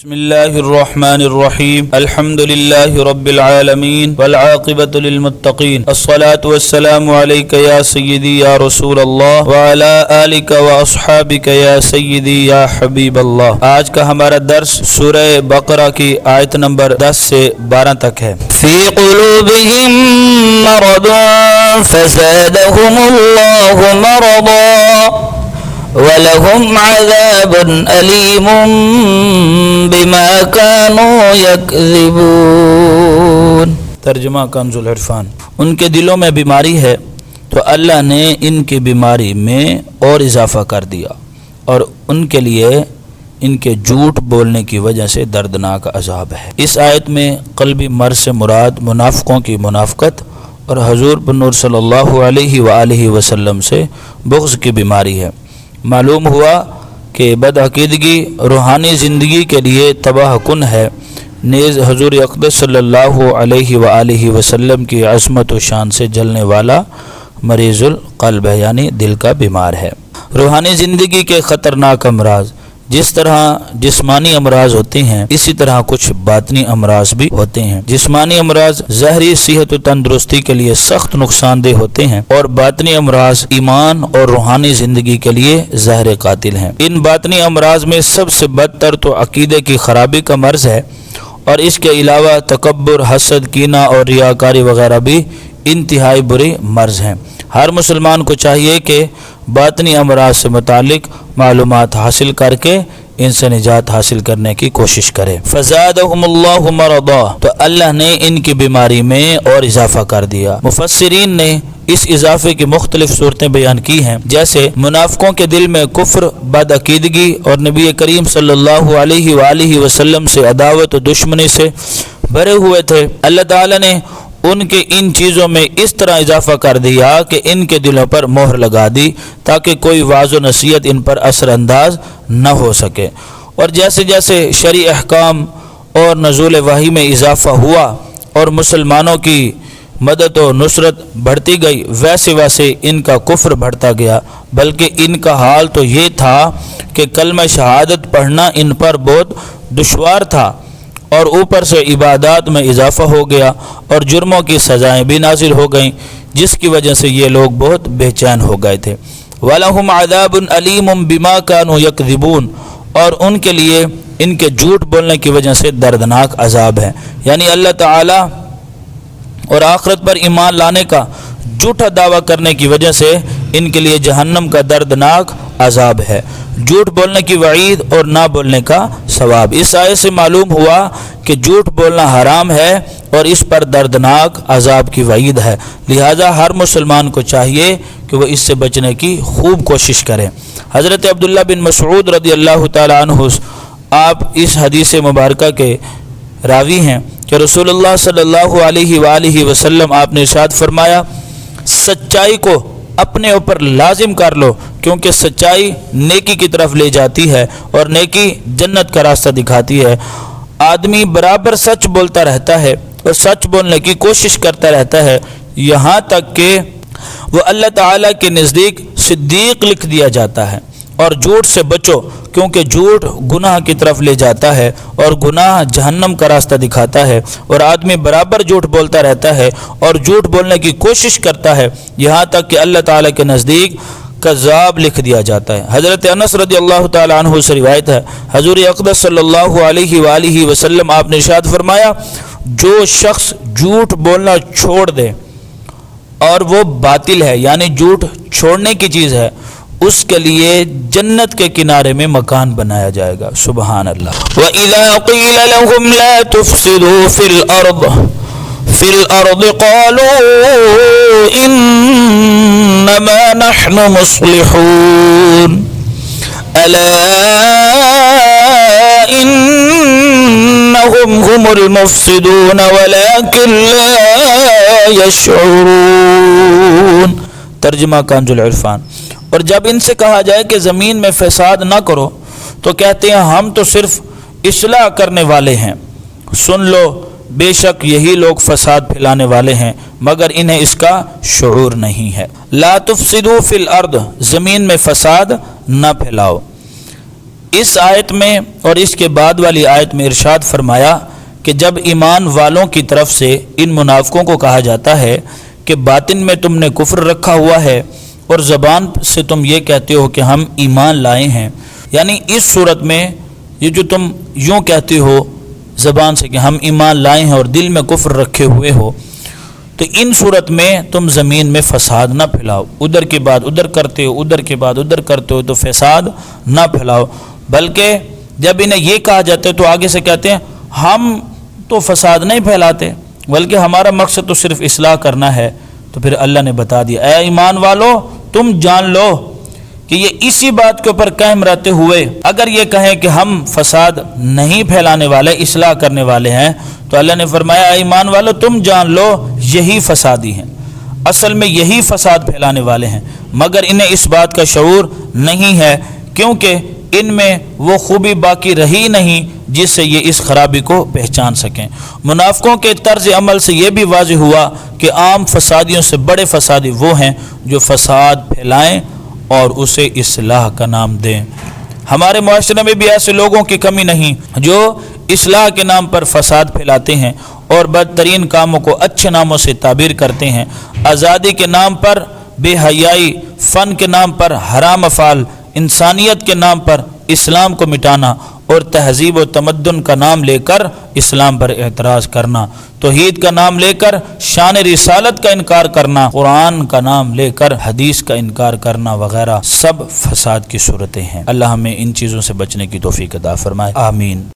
بسم الله الرحمن الرحيم الحمد لله رب العالمين والعاقبة للمتقين الصلاة والسلام عليك يا سيدي يا رسول الله وعلى آلك وأصحابك يا سيدي يا حبيب الله۔ آج کا ہمارا درس سورہ بقرہ کی آیت نمبر 10 سے 12 تک ہے۔ في قلوبهم مرض فزادهم الله مرضا وَلَهُمْ عَذَابٌ أَلِيمٌ بِمَا كَانُوا يَكْذِبُونَ۔ ترجمہ کنز العرفان۔ ان کے دلوں میں بیماری ہے تو اللہ نے ان کی بیماری میں اور اضافہ کر دیا، اور ان کے لیے ان کے جھوٹ بولنے کی وجہ سے دردناک عذاب ہے۔ اس آیت میں قلبی مرض سے مراد منافقوں کی منافقت اور حضور بنور صلی اللہ علیہ وآلہ وسلم سے بغض کی بیماری ہے۔ معلوم ہوا کہ بدعقیدگی روحانی زندگی کے لیے تباہ کن ہے، نیز حضور اقدس صلی اللہ علیہ وآلہ وسلم کی عظمت و شان سے جلنے والا مریض القلب ہے، یعنی دل کا بیمار ہے۔ روحانی زندگی کے خطرناک امراض جس طرح جسمانی امراض ہوتے ہیں، اسی طرح کچھ باطنی امراض بھی ہوتے ہیں۔ جسمانی امراض ظاہری صحت و تندرستی کے لیے سخت نقصان دہ ہوتے ہیں، اور باطنی امراض ایمان اور روحانی زندگی کے لیے زہر قاتل ہیں۔ ان باطنی امراض میں سب سے بدتر تو عقیدے کی خرابی کا مرض ہے، اور اس کے علاوہ تکبر، حسد، کینہ اور ریاکاری وغیرہ بھی انتہائی برے مرض ہیں۔ ہر مسلمان کو چاہیے کہ باطنی امراض سے متعلق معلومات حاصل کر کے ان سے نجات حاصل کرنے کی کوشش کرے۔ فزادہم اللہ مرضا، تو اللہ نے ان کی بیماری میں اور اضافہ کر دیا۔ مفسرین نے اس اضافے کی مختلف صورتیں بیان کی ہیں، جیسے منافقوں کے دل میں کفر، بدعقیدگی اور نبی کریم صلی اللہ علیہ وآلہ وسلم سے عداوت و دشمنی سے بھرے ہوئے تھے۔ اللہ تعالی نے ان کے ان چیزوں میں اس طرح اضافہ کر دیا کہ ان کے دلوں پر مہر لگا دی تاکہ کوئی وعظ و نصیحت ان پر اثر انداز نہ ہو سکے، اور جیسے جیسے شرعی احکام اور نزول وحی میں اضافہ ہوا اور مسلمانوں کی مدد و نصرت بڑھتی گئی، ویسے ویسے ان کا کفر بڑھتا گیا، بلکہ ان کا حال تو یہ تھا کہ کلمہ شہادت پڑھنا ان پر بہت دشوار تھا، اور اوپر سے عبادات میں اضافہ ہو گیا اور جرموں کی سزائیں بھی نازل ہو گئیں، جس کی وجہ سے یہ لوگ بہت بے چین ہو گئے تھے۔ وَلَهُمْ عَذَابٌ أَلِيمٌ بِمَا كَانُوا يَكْذِبُونَ، اور ان کے لیے ان کے جھوٹ بولنے کی وجہ سے دردناک عذاب ہے، یعنی اللہ تعالی اور آخرت پر ایمان لانے کا جھوٹا دعویٰ کرنے کی وجہ سے ان کے لیے جہنم کا دردناک عذاب ہے، جھوٹ بولنے کی وعید اور نہ بولنے کا ثواب۔ اس آیت سے معلوم ہوا کہ جھوٹ بولنا حرام ہے اور اس پر دردناک عذاب کی وعید ہے، لہذا ہر مسلمان کو چاہیے کہ وہ اس سے بچنے کی خوب کوشش کرے۔ حضرت عبداللہ بن مسعود رضی اللہ تعالی عنہ آپ اس حدیث مبارکہ کے راوی ہیں کہ رسول اللہ صلی اللہ علیہ وآلہ وسلم آپ نے ارشاد فرمایا، سچائی کو اپنے اوپر لازم کر لو، کیونکہ سچائی نیکی کی طرف لے جاتی ہے اور نیکی جنت کا راستہ دکھاتی ہے۔ آدمی برابر سچ بولتا رہتا ہے اور سچ بولنے کی کوشش کرتا رہتا ہے، یہاں تک کہ وہ اللہ تعالیٰ کے نزدیک صدیق لکھ دیا جاتا ہے۔ اور جھوٹ سے بچو، کیونکہ جھوٹ گناہ کی طرف لے جاتا ہے اور گناہ جہنم کا راستہ دکھاتا ہے، اور آدمی برابر جھوٹ بولتا رہتا ہے اور جھوٹ بولنے کی کوشش کرتا ہے، یہاں تک کہ اللہ تعالیٰ کے نزدیک کذاب لکھ دیا جاتا ہے۔ حضرت انس رضی اللہ تعالی عنہ سے روایت ہے، حضور اقدس صلی اللہ علیہ وآلہ وسلم آپ نے ارشاد فرمایا، جو شخص جھوٹ بولنا چھوڑ دے اور وہ باطل ہے، یعنی جھوٹ چھوڑنے کی چیز ہے، اس کے لیے جنت کے کنارے میں مکان بنایا جائے گا۔ سبحان اللہ۔ وَإِذَا قِيلَ لَهُمْ لَا تُفْسِدُوا فِي الْأَرْضِ قَالُوا إِنَّمَا نَحْنُ مُصْلِحُونَ أَلَا إِنَّهُمْ هُمُ الْمُفْسِدُونَ وَلَكِنْ لَا يَشْعُرُونَ۔ ترجمہ کنز العرفان۔ اور جب ان سے کہا جائے کہ زمین میں فساد نہ کرو تو کہتے ہیں ہم تو صرف اصلاح کرنے والے ہیں، سن لو بے شک یہی لوگ فساد پھیلانے والے ہیں، مگر انہیں اس کا شعور نہیں ہے۔ لا تفسدوا فی الارض، زمین میں فساد نہ پھیلاؤ۔ اس آیت میں اور اس کے بعد والی آیت میں ارشاد فرمایا کہ جب ایمان والوں کی طرف سے ان منافقوں کو کہا جاتا ہے کہ باطن میں تم نے کفر رکھا ہوا ہے اور زبان سے تم یہ کہتے ہو کہ ہم ایمان لائے ہیں، یعنی اس صورت میں یہ جو تم یوں کہتے ہو زبان سے کہ ہم ایمان لائے ہیں اور دل میں کفر رکھے ہوئے ہو، تو ان صورت میں تم زمین میں فساد نہ پھیلاؤ، ادھر کے بعد ادھر کرتے ہو، ادھر کے بعد ادھر کرتے ہو، تو فساد نہ پھیلاؤ۔ بلکہ جب انہیں یہ کہا جاتا ہے تو آگے سے کہتے ہیں ہم تو فساد نہیں پھیلاتے بلکہ ہمارا مقصد تو صرف اصلاح کرنا ہے۔ تو پھر اللہ نے بتا دیا اے ایمان والو تم جان لو کہ یہ اسی بات کے اوپر قائم رہتے ہوئے اگر یہ کہیں کہ ہم فساد نہیں پھیلانے والے، اصلاح کرنے والے ہیں، تو اللہ نے فرمایا اے ایمان والو تم جان لو یہی فسادی ہیں، اصل میں یہی فساد پھیلانے والے ہیں، مگر انہیں اس بات کا شعور نہیں ہے کیونکہ ان میں وہ خوبی باقی رہی نہیں جس سے یہ اس خرابی کو پہچان سکیں۔ منافقوں کے طرز عمل سے یہ بھی واضح ہوا کہ عام فسادیوں سے بڑے فسادی وہ ہیں جو فساد پھیلائیں اور اسے اصلاح کا نام دیں۔ ہمارے معاشرے میں بھی ایسے لوگوں کی کمی نہیں جو اصلاح کے نام پر فساد پھیلاتے ہیں اور بدترین کاموں کو اچھے ناموں سے تعبیر کرتے ہیں۔ آزادی کے نام پر بے حیائی، فن کے نام پر حرام افعال، انسانیت کے نام پر اسلام کو مٹانا اور تہذیب و تمدن کا نام لے کر اسلام پر اعتراض کرنا، توحید کا نام لے کر شان رسالت کا انکار کرنا، قرآن کا نام لے کر حدیث کا انکار کرنا وغیرہ سب فساد کی صورتیں ہیں۔ اللہ ہمیں ان چیزوں سے بچنے کی توفیق عطا فرمائے، آمین۔